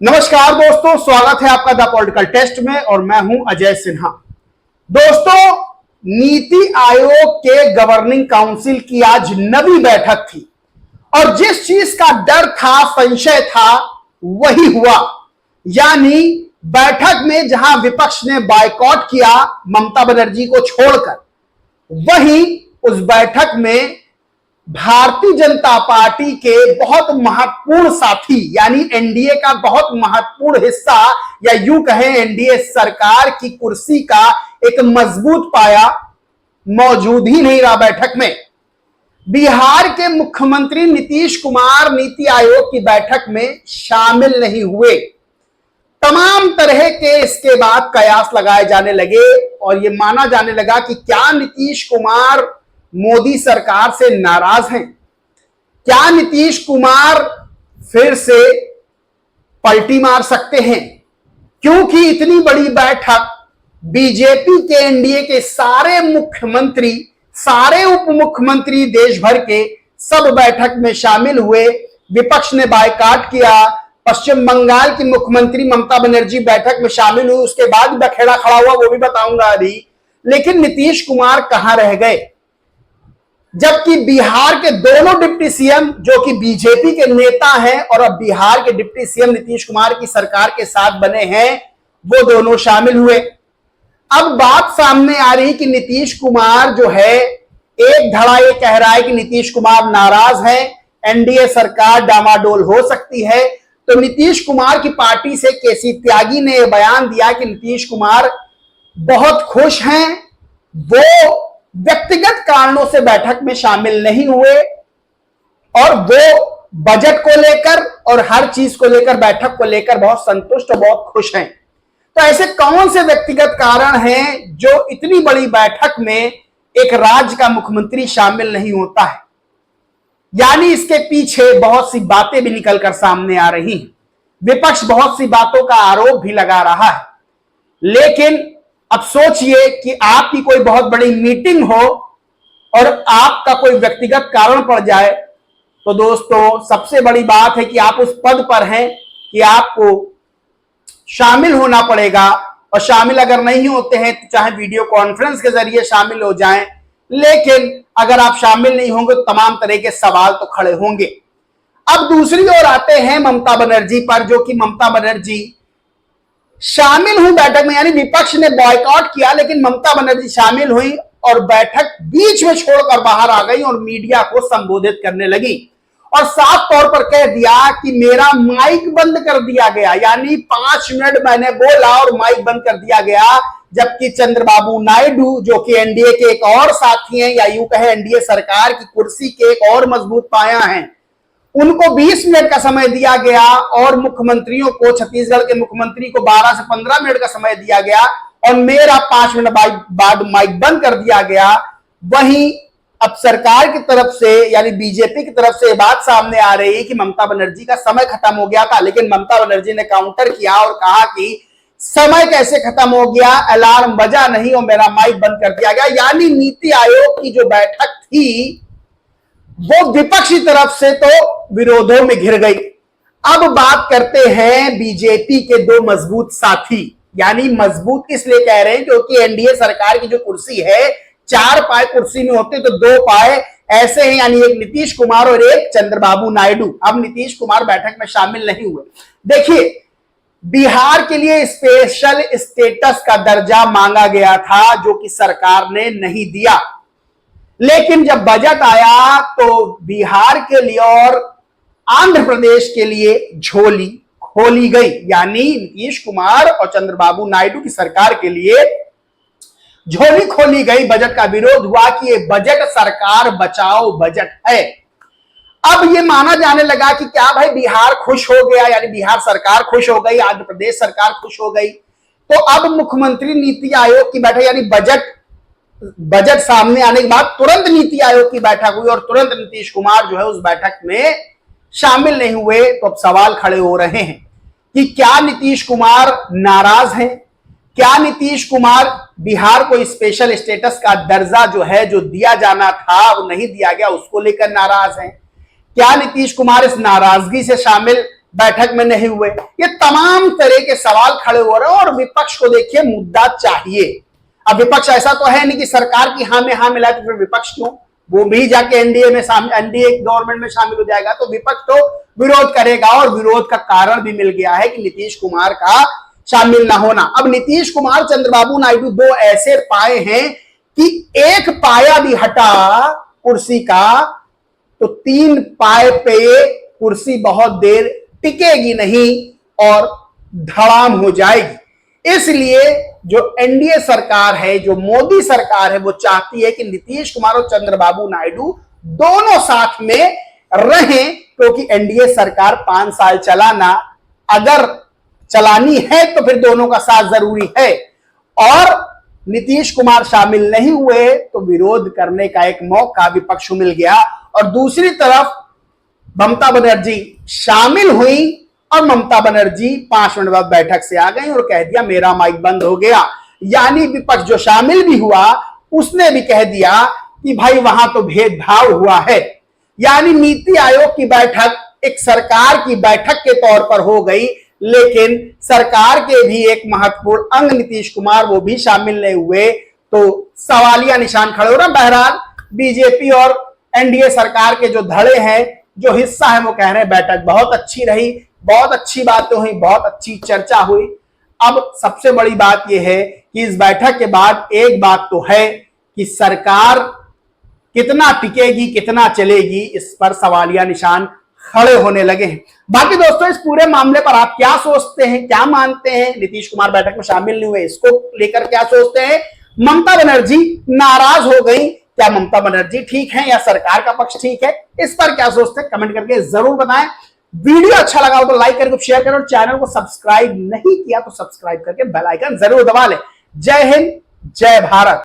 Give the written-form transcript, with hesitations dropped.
नमस्कार दोस्तों, स्वागत है आपका द पॉलिटिकल टेस्ट में और मैं हूं अजय सिन्हा। दोस्तों, नीति आयोग के गवर्निंग काउंसिल की आज नवी बैठक थी और जिस चीज का डर था, संशय था, वही हुआ। यानी बैठक में जहां विपक्ष ने बायकॉट किया ममता बनर्जी को छोड़कर, वहीं उस बैठक में भारतीय जनता पार्टी के बहुत महत्वपूर्ण साथी यानी एनडीए का बहुत महत्वपूर्ण हिस्सा या यूं कहें एनडीए सरकार की कुर्सी का एक मजबूत पाया मौजूद ही नहीं रहा बैठक में। बिहार के मुख्यमंत्री नीतीश कुमार नीति आयोग की बैठक में शामिल नहीं हुए। तमाम तरह के इसके बाद कयास लगाए जाने लगे और यह माना जाने लगा कि क्या नीतीश कुमार मोदी सरकार से नाराज हैं? क्या नीतीश कुमार फिर से पलटी मार सकते हैं? क्योंकि इतनी बड़ी बैठक बीजेपी के एनडीए के सारे मुख्यमंत्री, सारे उप मुख्यमंत्री देश भर के सब बैठक में शामिल हुए। विपक्ष ने बायकॉट किया। पश्चिम बंगाल की मुख्यमंत्री ममता बनर्जी बैठक में शामिल हुई, उसके बाद बखेड़ा खड़ा हुआ, वो भी बताऊंगा अभी। लेकिन नीतीश कुमार कहां रह गए? जबकि बिहार के दोनों डिप्टी सीएम जो कि बीजेपी के नेता हैं और अब बिहार के डिप्टी सीएम नीतीश कुमार की सरकार के साथ बने हैं, वो दोनों शामिल हुए। अब बात सामने आ रही कि नीतीश कुमार जो है, एक धड़ा ये कह रहा है कि नीतीश कुमार नाराज है, एनडीए सरकार डामाडोल हो सकती है। तो नीतीश कुमार की पार्टी से केसी त्यागी ने यह बयान दिया कि नीतीश कुमार बहुत खुश हैं, वो व्यक्तिगत कारणों से बैठक में शामिल नहीं हुए और वो बजट को लेकर और हर चीज को लेकर, बैठक को लेकर बहुत संतुष्ट और बहुत खुश हैं। तो ऐसे कौन से व्यक्तिगत कारण हैं जो इतनी बड़ी बैठक में एक राज्य का मुख्यमंत्री शामिल नहीं होता है? यानी इसके पीछे बहुत सी बातें भी निकलकर सामने आ रही हैं। विपक्ष बहुत सी बातों का आरोप भी लगा रहा है। लेकिन अब सोचिए कि आपकी कोई बहुत बड़ी मीटिंग हो और आपका कोई व्यक्तिगत कारण पड़ जाए, तो दोस्तों सबसे बड़ी बात है कि आप उस पद पर हैं कि आपको शामिल होना पड़ेगा। और शामिल अगर नहीं होते हैं तो चाहे वीडियो कॉन्फ्रेंस के जरिए शामिल हो जाएं, लेकिन अगर आप शामिल नहीं होंगे तो तमाम तरह के सवाल तो खड़े होंगे। अब दूसरी ओर आते हैं ममता बनर्जी पर, जो कि ममता बनर्जी शामिल हुई बैठक में। यानी विपक्ष ने बॉयकॉट किया लेकिन ममता बनर्जी शामिल हुई और बैठक बीच में छोड़कर बाहर आ गई और मीडिया को संबोधित करने लगी और साफ तौर पर कह दिया कि मेरा माइक बंद कर दिया गया। यानी 5 मिनट मैंने बोला और माइक बंद कर दिया गया। जबकि चंद्रबाबू नायडू जो कि एनडीए के एक और साथी हैं या यूं कहे एनडीए सरकार की कुर्सी के एक और मजबूत पाया हैं, उनको 20 मिनट का समय दिया गया और मुख्यमंत्रियों को, छत्तीसगढ़ के मुख्यमंत्री को 12 से 15 मिनट का समय दिया गया और मेरा 5 मिनट बाद माइक बंद कर दिया गया। वहीं अब सरकार की तरफ से यानी बीजेपी की तरफ से बात सामने आ रही है कि ममता बनर्जी का समय खत्म हो गया था। लेकिन ममता बनर्जी ने काउंटर किया और कहा कि समय कैसे खत्म हो गया, अलार्म बजा नहीं और मेरा माइक बंद कर दिया गया। यानी नीति आयोग की जो बैठक थी वो विपक्षी तरफ से तो विरोधों में घिर गई। अब बात करते हैं बीजेपी के दो मजबूत साथी। यानी मजबूत इसलिए कह रहे हैं क्योंकि एनडीए सरकार की जो कुर्सी है, 4 पाए कुर्सी में होते तो 2 पाए ऐसे हैं, यानी एक नीतीश कुमार और एक चंद्रबाबू नायडू। अब नीतीश कुमार बैठक में शामिल नहीं हुए। देखिए, बिहार के लिए स्पेशल स्टेटस का दर्जा मांगा गया था जो कि सरकार ने नहीं दिया। लेकिन जब बजट आया तो बिहार के लिए और आंध्र प्रदेश के लिए झोली खोली गई। यानी नीतीश कुमार और चंद्रबाबू नायडू की सरकार के लिए झोली खोली गई। बजट का विरोध हुआ कि ये बजट सरकार बचाओ बजट है। अब ये माना जाने लगा कि क्या भाई बिहार खुश हो गया, यानी बिहार सरकार खुश हो गई, आंध्र प्रदेश सरकार खुश हो गई। तो अब मुख्यमंत्री नीति आयोग की बैठक यानी बजट सामने आने के बाद तुरंत नीति आयोग की बैठक हुई और तुरंत नीतीश कुमार जो है उस बैठक में शामिल नहीं हुए। तो अब सवाल खड़े हो रहे हैं कि क्या नीतीश कुमार नाराज हैं? क्या नीतीश कुमार बिहार को स्पेशल स्टेटस का दर्जा जो है, जो दिया जाना था वो नहीं दिया गया, उसको लेकर नाराज हैं? क्या नीतीश कुमार इस नाराजगी से शामिल बैठक में नहीं हुए। ये तमाम तरह के सवाल खड़े हो रहे हैं और विपक्ष को देखिए मुद्दा चाहिए। अब विपक्ष ऐसा तो है नहीं कि सरकार की हां में हां मिला तो फिर विपक्ष क्यों, वो भी जाके एनडीए गवर्नमेंट में शामिल हो जाएगा तो विपक्ष तो विरोध करेगा। और विरोध का कारण भी मिल गया है कि नीतीश कुमार का शामिल ना होना। अब नीतीश कुमार चंद्रबाबू नायडू दो ऐसे पाए हैं कि एक पाया भी हटा कुर्सी का तो 3 पाए पे कुर्सी बहुत देर टिकेगी नहीं और धड़ाम हो जाएगी। इसलिए जो एनडीए सरकार है, जो मोदी सरकार है, वो चाहती है कि नीतीश कुमार और चंद्रबाबू नायडू दोनों साथ में रहें, क्योंकि एनडीए सरकार 5 साल चलाना, अगर चलानी है तो फिर दोनों का साथ जरूरी है। और नीतीश कुमार शामिल नहीं हुए तो विरोध करने का एक मौका विपक्ष को मिल गया। और दूसरी तरफ ममता बनर्जी शामिल हुई और ममता बनर्जी 5 मिनट बाद बैठक से आ गई और कह दिया मेरा माइक बंद हो गया। यानी विपक्ष जो शामिल भी हुआ उसने भी कह दिया कि भाई वहां तो भेदभाव हुआ है। यानी नीति आयोग की बैठक एक सरकार की बैठक के तौर पर हो गई, लेकिन सरकार के भी एक महत्वपूर्ण अंग नीतीश कुमार वो भी शामिल नहीं हुए, तो सवालिया निशान खड़े हो रहे। बहरहाल बीजेपी और एनडीए सरकार के जो धड़े हैं, जो हिस्सा है, वो कह रहे हैं बैठक बहुत अच्छी रही, बहुत अच्छी बातें हुई, बहुत अच्छी चर्चा हुई। अब सबसे बड़ी बात यह है कि इस बैठक के बाद एक बात तो है कि सरकार कितना टिकेगी, कितना चलेगी, इस पर सवालिया निशान खड़े होने लगे हैं। बाकी दोस्तों इस पूरे मामले पर आप क्या सोचते हैं, क्या मानते हैं? नीतीश कुमार बैठक में शामिल नहीं हुए, इसको लेकर क्या सोचते हैं? ममता बनर्जी नाराज हो गई, क्या ममता बनर्जी ठीक है या सरकार का पक्ष ठीक है? इस पर क्या सोचते हैं कमेंट करके जरूर बताएं। वीडियो अच्छा लगा हो तो लाइक करके शेयर करें और चैनल को सब्सक्राइब नहीं किया तो सब्सक्राइब करके बेल आइकन जरूर दबा लें। जय हिंद, जय भारत।